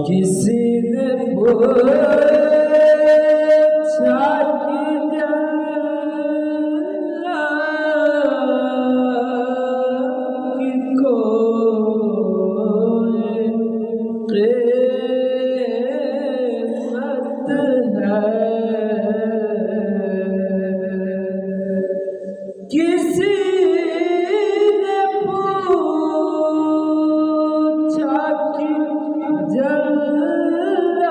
کسی نے پوچھا کہ جنت کی کوئی قیمت ہے؟ کسی نے پوچھا کہ جنت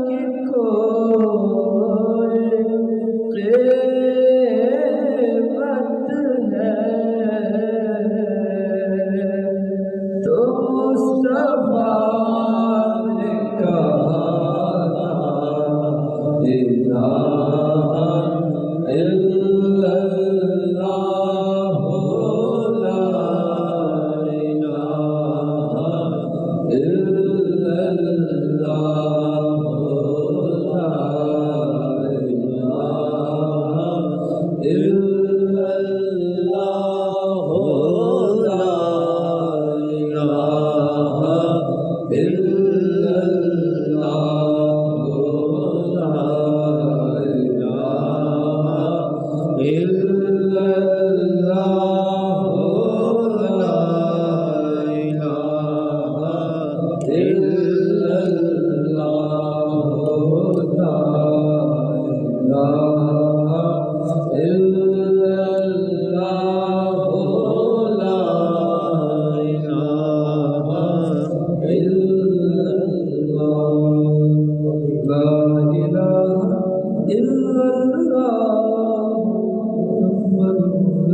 کی کوئی قیمت ہے؟ تو مصطفیٰ نے کہا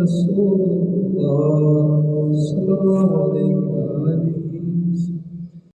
رسول اللہ صلی اللہ علیہ وسلم